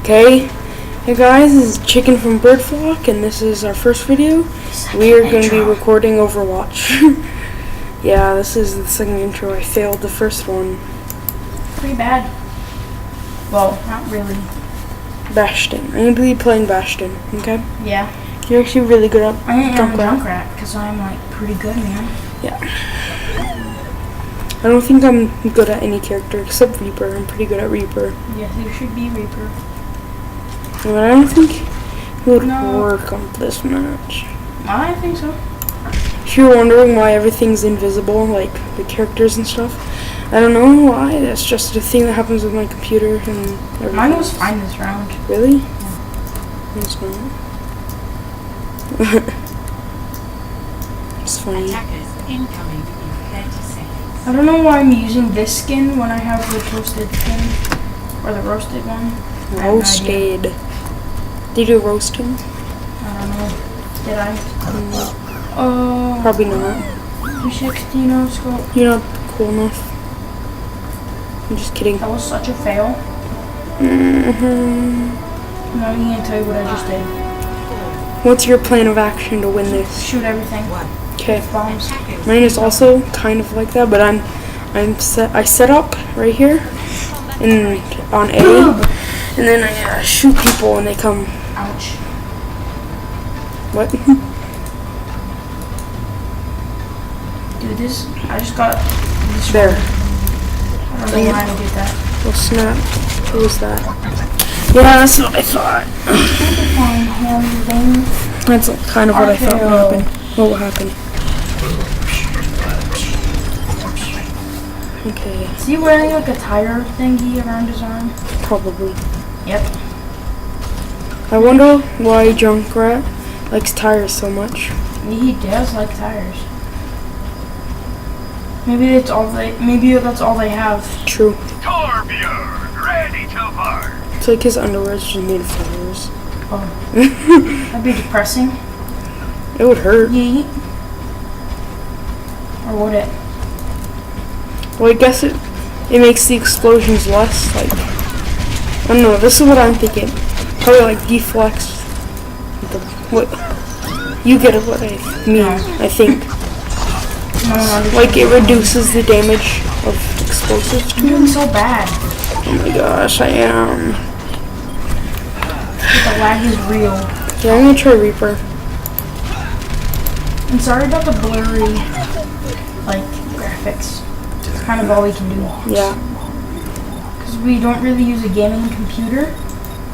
Okay, hey guys, this is Chicken from Bird Flock, and this is our first video. We are going to be recording Overwatch. Yeah, this is the second intro. I failed the first one. Pretty bad. Well, not really. Bastion. I'm going to be playing Bastion, okay? Yeah. You're actually really good at I am a Junkrat, because I'm like pretty good, man. Yeah. I don't think I'm good at any character except Reaper. I'm pretty good at Reaper. Yes, you should be Reaper. But I don't think it would work on this match. I think so. If you're wondering why everything's invisible, like the characters and stuff, I don't know why. That's just a thing that happens with my computer and everything. Mine was fine this round. Really? Yeah. It's not. It's funny. Attackers incoming in 30 seconds. I don't know why I'm using this skin when I have the toasted skin. Or the roasted one. Roasted. Did you roast him? I don't know. Did I? Probably not. 360 no scope. You're not cool enough. I'm just kidding. That was such a fail. Mm-hmm. I'm not even gonna tell you what I just did. What's your plan of action to win this? Shoot everything. Okay. Bombs. Mine is also kind of like that, but I set up right here and on A, and then I shoot people and they come. Ouch. What? Dude, this, I just got this There. I don't know why I did that. Oh snap. What was that? Yeah, that's what I thought. That's kind of what I thought would happen. What will happen? Okay. Is he wearing like a tire thingy around his arm? Probably. Yep. I wonder why Junkrat likes tires so much. He does like tires. Maybe that's all they have. True. Torbjörn, ready to burn. It's like his underwear is just made of tires. Oh. That'd be depressing. It would hurt. Yeet. Or would it? Well, I guess it makes the explosions less, like, I don't know, this is what I'm thinking. Probably like deflects what you get what I mean, I think. Like it reduces the damage of explosives to You're doing so bad. Oh my gosh, I am. The lag is real. Yeah, I'm gonna try Reaper. I'm sorry about the blurry, like, graphics. It's kind of all we can do. Yeah. Because we don't really use a gaming computer.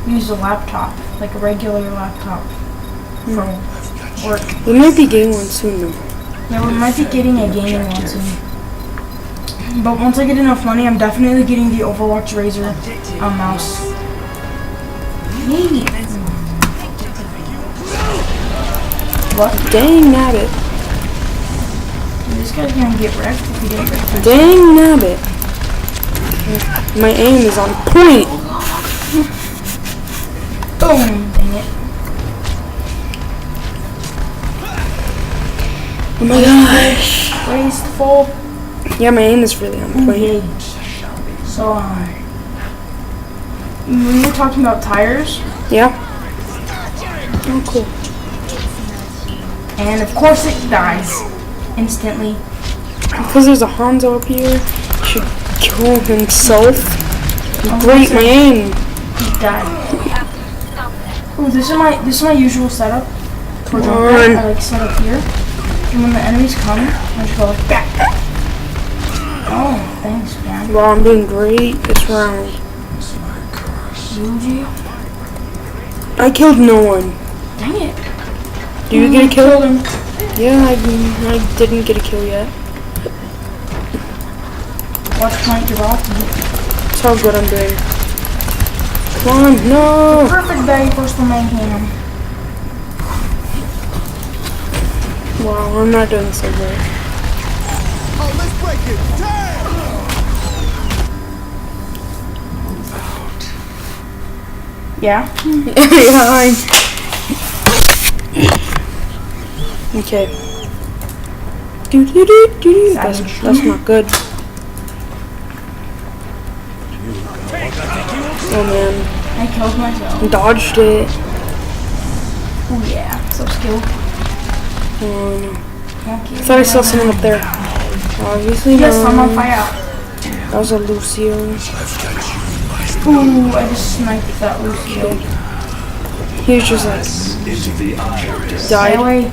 We use a laptop, like a regular laptop for work. We might be getting one soon though. Yeah, we might be getting a gaming one soon. But once I get enough money, I'm definitely getting the Overwatch Razer mouse. Yay! What? Dang nabbit. Dude, this guy's gonna get wrecked if he didn't get Dang nabbit. My aim is on point. Boom! Dang it. Oh my gosh. Wasteful. Yeah, my aim is really on point. So, we were talking about tires. Yeah. Oh, cool. And of course it dies. Instantly. Because there's a Hanzo up here, he should kill himself. Great, my aim. He died. Ooh, this is my usual setup. For Come Junkrat. on. I like set up here. And when the enemies come, I just go like that. Oh, thanks, man. Well, I'm doing great this round. Yuji. I killed no one. Dang it. Did you get a kill? Killed him. Yeah, I didn't get a kill yet. Watch point give off. That's how good I'm doing. Come on, no! Perfect very first one man cannon. Wow, I'm not doing so great. Oh, let's break it. Damn! Yeah. Yeah, okay. That's not good. Oh man. I killed myself. Dodged it. Oh yeah, so skilled. Oh, no. Okay. I thought I saw someone up there. Obviously Yes, not. I'm on fire. That was a Lucio. Ooh, I just sniped that Lucio. He was just like Stay died. away.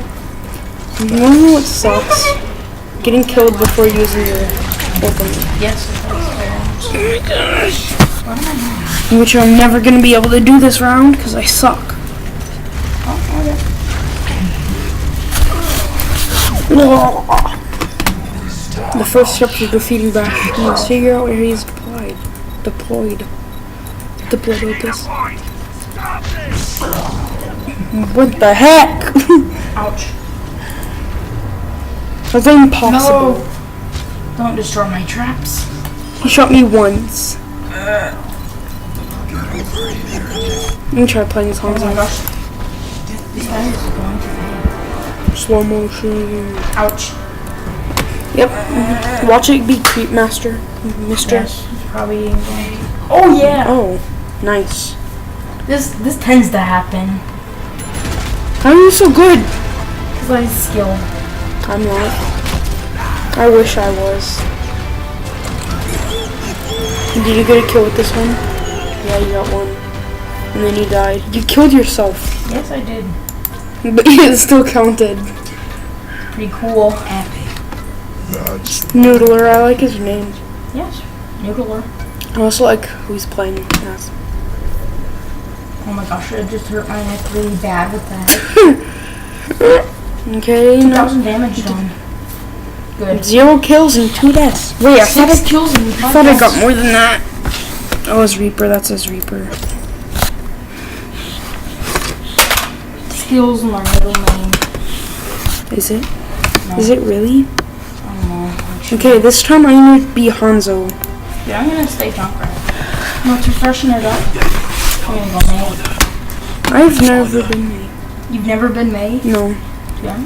You know what sucks? Getting killed before using your weapon. Yes, that's fair. What am I doing? Which I'm never gonna be able to do this round because I suck. Oh, okay. The first step to defeating Bash is figure out where he's deployed. Deployed with this. What the heck? Ouch. That's impossible. No. Don't destroy my traps. He shot me once. Let me try playing this Oh my Hanzo. gosh. This guy is going to fail. Slow motion. Ouch. Yep. Watch it be Creep Master. Mister. Yes, he's probably going. Oh yeah. Oh, nice. This tends to happen. How are you so good? Because I'm skilled. I'm not. I wish I was. Did you get a kill with this one? Yeah, you got one. And then you died. You killed yourself. Yes, I did. But it still counted. Pretty cool. Noodler, I like his name. Yes. Noodler. I also like who he's playing as. Oh my gosh, I just hurt my neck really bad with that. Okay, now 2,000 damage done. Good. 0 kills and 2 deaths. Wait, I thought 6 kills and I thought I got more than that. Oh, it's Reaper. That's his Reaper. Skills my middle name. Is it? No. Is it really? I don't know. Okay, this time I'm gonna be Hanzo. Yeah, I'm gonna stay Junkrat. No, to freshen it up. I'm gonna go May. I've never been May. You've never been May? No, Yeah.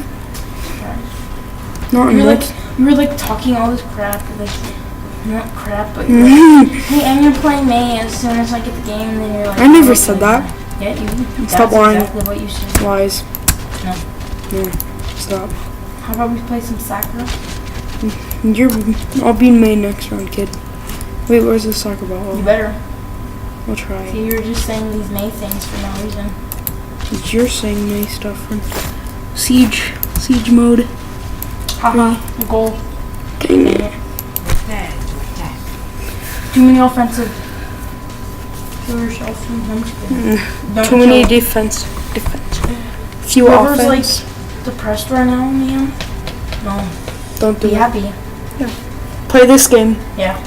not in You were like talking all this crap, like not crap, but you're like, hey, I'm gonna play May as soon as I get the game, and then you're like, I never "Oh, said okay." that. Yeah, you. Stop That's lying. exactly what you said. Lies. No. No, stop. How about we play some Sakura? I'll be May next round, kid. Wait, where's the soccer ball? You Oh, better. I'll try. See, you're just saying these May things for no reason. You're saying May stuff from Siege mode. Haha, goal. Dang it. Prepare to attack. Too many offensive. Kill yourself. I'm just kidding. Don't Too many kill. defense. Few Whoever's offense. like depressed right now, man. No, Don't do be it. happy. Play this game. Yeah.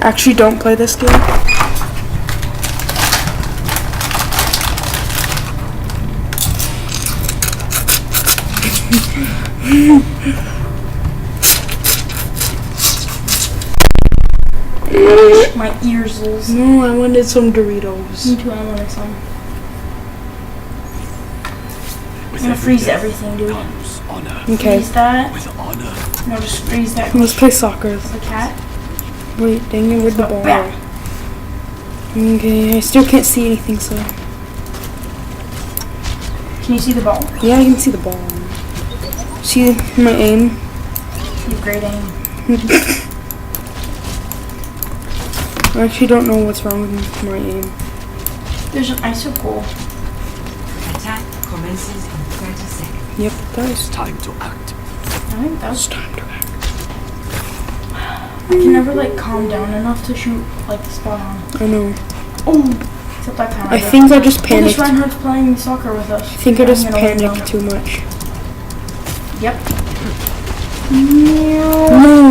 Actually, don't play this game. My ears is. No, I wanted some Doritos. Me too, I wanted some. I'm gonna freeze everything, dude. Okay, Freeze that. With honor. No, just freeze that. let's play soccer. The cat. Wait, dang it, where'd the ball go? Okay, I still can't see anything, so. Can you see the ball? Yeah, I can see the ball. See my aim? You have great aim. I actually don't know what's wrong with my aim. There's an icicle. Attack commences in 30 seconds. Yep, it does. Time to act. I think that's. It's time to act. I can never like calm down enough to shoot like spot on. I know. Oh, except I kind of. I think I just Lucas panicked. Reinhardt's playing soccer with us. I think I just I'm gonna win panicked them. too much. Yep. No!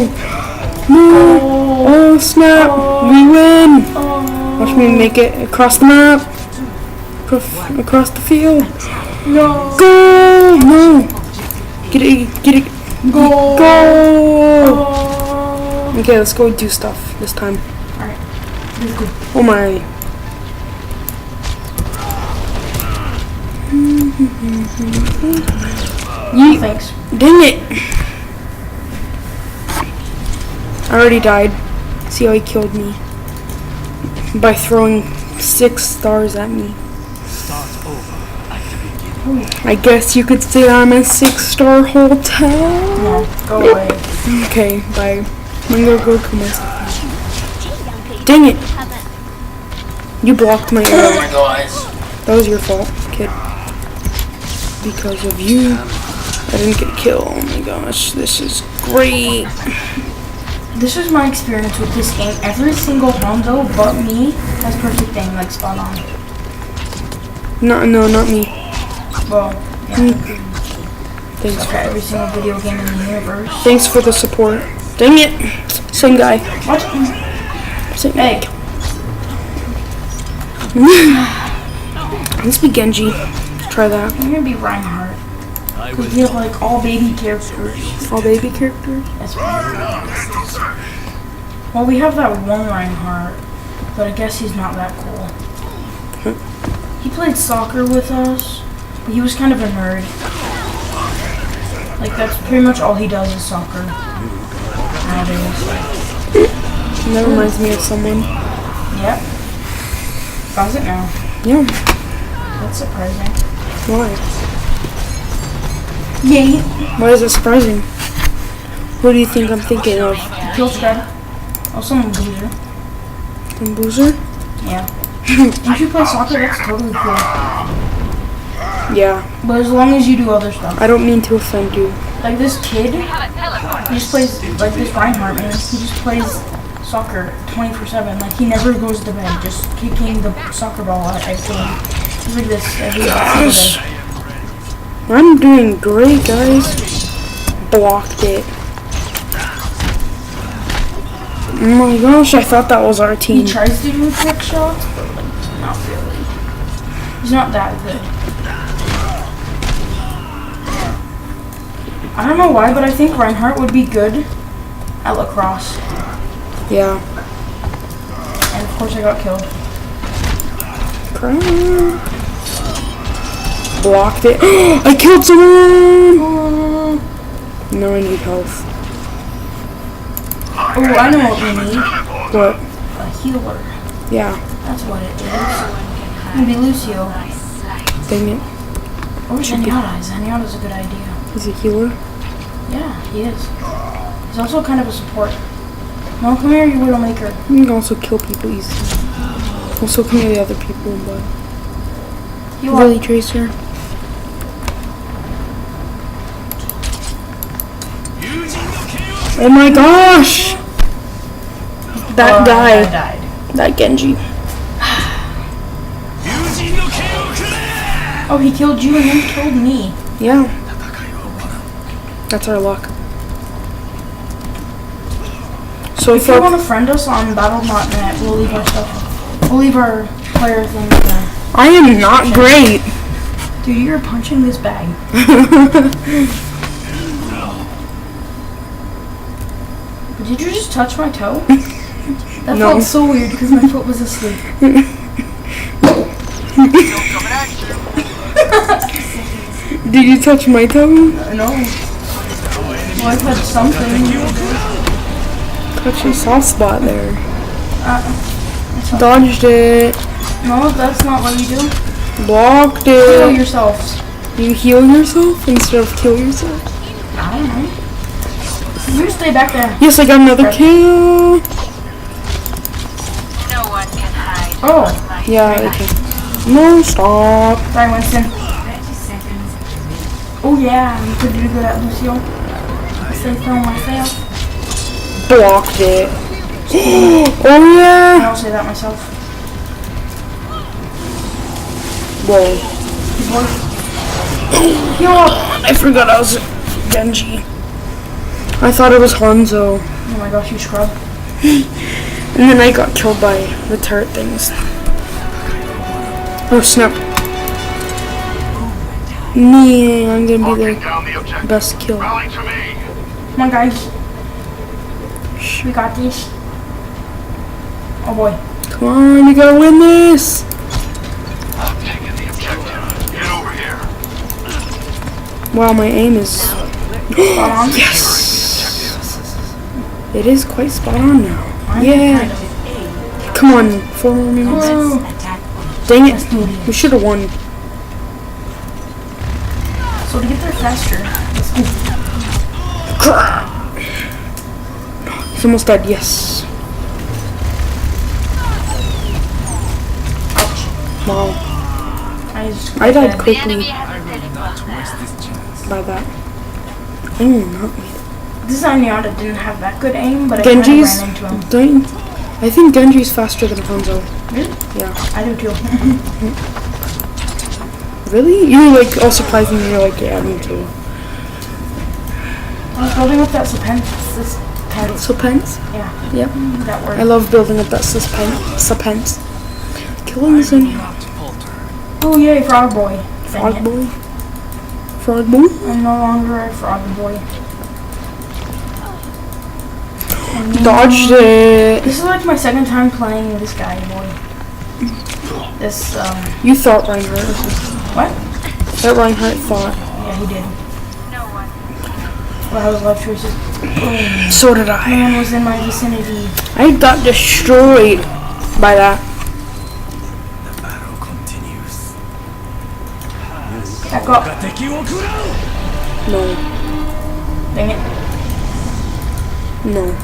No! Oh, snap! We win! Oh. Watch me make it across the map. Across the field. No. Go! No! Get it! Get it! Go. Go! Oh. Okay, let's go do stuff this time. Alright. This is good. Oh my. Yeah. Thanks. Dang it! I already died. See how he killed me? By throwing 6 stars at me. I guess you could say I'm a 6-star hotel. No, go away. Okay, bye. I'm gonna go kill myself. Dang it! You blocked my arrow. Oh my gosh. That was your fault, kid. Because of you, I didn't get killed. Oh my gosh, this is great. This was my experience with this game. Every single Honzo but me has perfect aim, like spot on. No, not me. Well, yeah. Thanks. Okay, every single video game in the universe. Thanks for the support. Dang it! Same guy. What? Same Hey. Let's be Genji. Let's try that. I'm gonna be Reinhardt. Because we have like all baby characters. All baby characters? That's right. Well, we have that one Reinhardt, but I guess he's not that cool. He played soccer with us, but he was kind of a nerd. Like, that's pretty much all he does is soccer. Nowadays. That reminds me of someone. Yep. Does it now? Yeah. That's surprising. Why? Yay! Why is it surprising? Who do you think I'm thinking of? Kill Shred. Oh, some loser. Some boozer? Yeah. If you play soccer, that's totally cool. Yeah. But as long as you do other stuff. I don't mean to offend you. Like this kid, he just plays, like this Reinhardt man, he just plays soccer 24/7. Like he never goes to bed, just kicking the soccer ball at everything. He's like this every single day. I'm doing great, guys. Blocked it. Oh my gosh, I thought that was our He team. tries to do trick shots, but like, not really. He's not that good. I don't know why, but I think Reinhardt would be good at lacrosse. Yeah. And of course I got killed. Crap. Blocked it. I killed someone! Now I need health. Oh, I know what we need. What? A healer. Yeah. That's what it is. Maybe Lucio. Dang it. Or Zenyatta. Zenyatta's a good idea. He's a healer. Yeah, he is. He's also kind of a support. No, come here, you Widowmaker. You can also kill people easily. Also kill the other people, but... You Really, Tracer? Oh my gosh! That guy. died. That Genji. Oh, he killed you and then killed me. Yeah. That's our luck. So If you want to friend us on battle.net, we'll leave our stuff. We'll leave our player thing there. I am not great. Dude, you're punching this bag. Did you just touch my toe? That No. felt so weird because my foot was asleep. Did you touch my toe? No. Well, I touched something. Touch your soft spot there. That's Dodged it. No, that's not what you do. Blocked Kill it. yourselves. You heal yourself instead of kill yourself? I don't know. You stay back there. Yes, I got another kill. No one can hide. Oh, Yeah, okay. No, stop. sorry, Winston. 30 seconds. Oh yeah, you could do good at Lucio. Say so myself. Blocked it. Oh I yeah. don't say that myself. Whoa. Heal up. I forgot I was Genji. I thought it was Hanzo. Oh my gosh, you scrub. And then I got killed by the turret things. Oh snap. Yeah, I'm gonna be Locking the down the objective. best kill. Rally to me. Come on, guys. We got this. Oh boy. Come on, we gotta win this. I'm taking the objective. Get over here. Wow, my aim is... Spot on. Yes! It is quite spot on now. Kind Yeah. of. Come on, 4 more minutes. Woo. Attack Dang That's it. booty. We should have won. So to get there faster, let's go. He's almost dead. Yes. Wow. I died The quickly enemy has a teleport. by that. I will not wait. This Zenyatta didn't have that good aim, but I Genji's. kind of ran into him. Don't. I think Genji's faster than Hanzo. Really? Yeah. I do too. Really? You're like all surprised me. You're like, yeah, me too. I was building up that suspense. Suspense? Yeah, Yep. that word. I love building up that suspense. Killing this in Oh yay, frog boy. Dang frog it. boy. Frog boy. I'm no longer a frog boy. Dodged it. This is like my second time playing this guy, boy. This, You thought Reinhardt. what? That Reinhardt thought. Yeah, he did. No one. Well, I was left choices. Boom. So did I. Man was in my vicinity. I got destroyed by that. The battle continues. Back up. No. Dang it. No.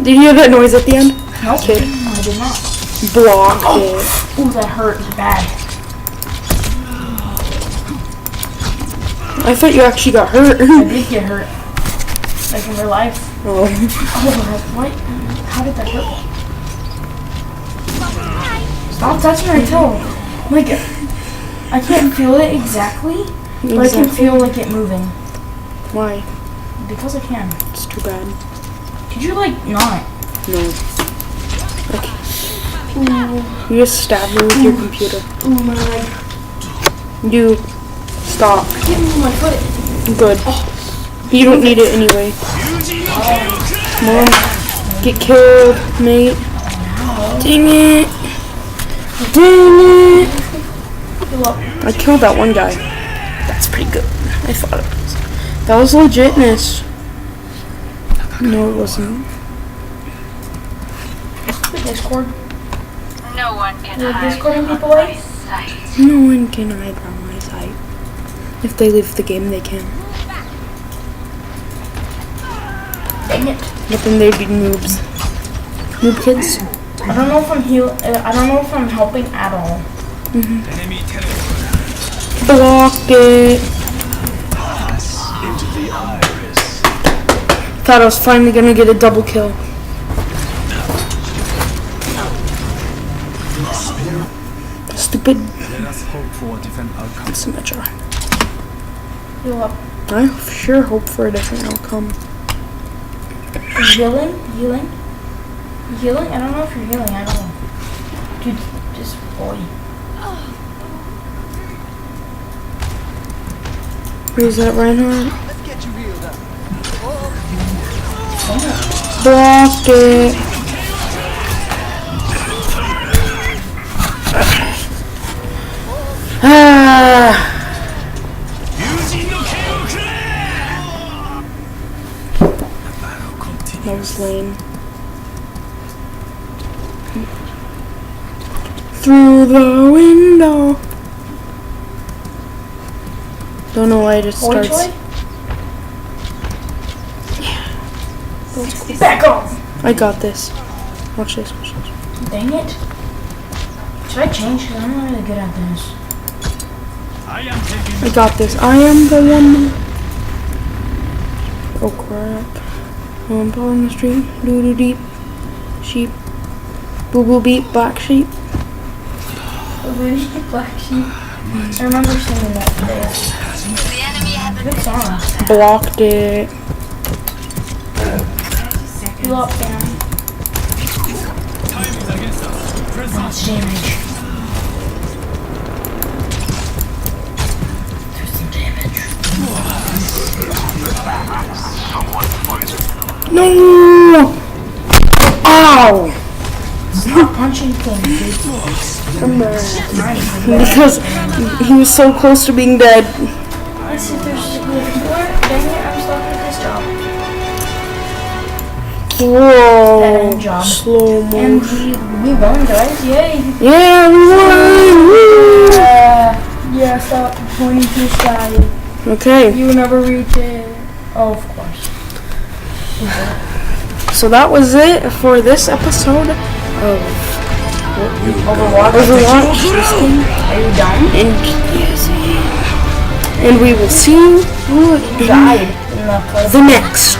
Did you hear that noise at the end? Nope. Okay. I did not. Blocked it. Ooh, that hurt bad. I thought you actually got hurt. I did get hurt. Like in real life. Oh. Oh, what? How did that hurt? Stop touching my toe. Like, I can't feel it exactly, but I can feel like it moving. Why? Because I can. It's too bad. Could you like not? No. Okay. You just stabbed me with your computer. Ooh, my leg. You stop. Get me my foot. Good. You don't need it anyway. Come on. Get killed, mate. Dang it. Dang it. Heal up. I killed that one guy. That's pretty good. I thought it was. That was legitness. No, it wasn't. The Discord. No one can You're hide Discording from people my like? sight. No one can hide from my sight. If they leave the game, they can. Dang it. But then they'd be noobs. Noob kids. I don't know if I'm I don't know if I'm helping at all. Enemy teleport. Blocked it. Into the iris. Thought I was finally gonna get a double kill. Stupid Let us hope for a different outcome. Symmetra. Heal up. I sure hope for a different outcome. Healing? Healing? Healing? I don't know if you're healing. I don't know. Dude, this boy. Where's that Reinhardt? Let's get you reeled up. Blocked it. Ah. Battle continues. That was lame. Through the window. Don't know why it just Boy starts. toy? Back off! I got this. Watch this. Watch this. Dang it. Should I change? Because I'm not really good at this. I am taking I got this. I am the one. Oh crap. I'm on the street. Doo doo deep. Sheep. Boo boo beep. Black sheep. Black sheep. I remember singing that today. The enemy has a Good song. Blocked it. 30 seconds. Heal up, fam. time is against us. Press on. Lots of damage. There's some damage. Someone poisoned. No! Ow! Stop punching things, dude. Because he was so close to being dead. Let's see if there's more. Dang it, I'm stuck with this job. Whoa. That end job. Slow And motion. we won, guys. Yay. Yeah, we won. Woo. Yeah, stop pointing to the sky. Okay, You will never reach it. Oh, of course. so that was it for this episode of Overwatch. Are you done? and we will see you Who died in the the next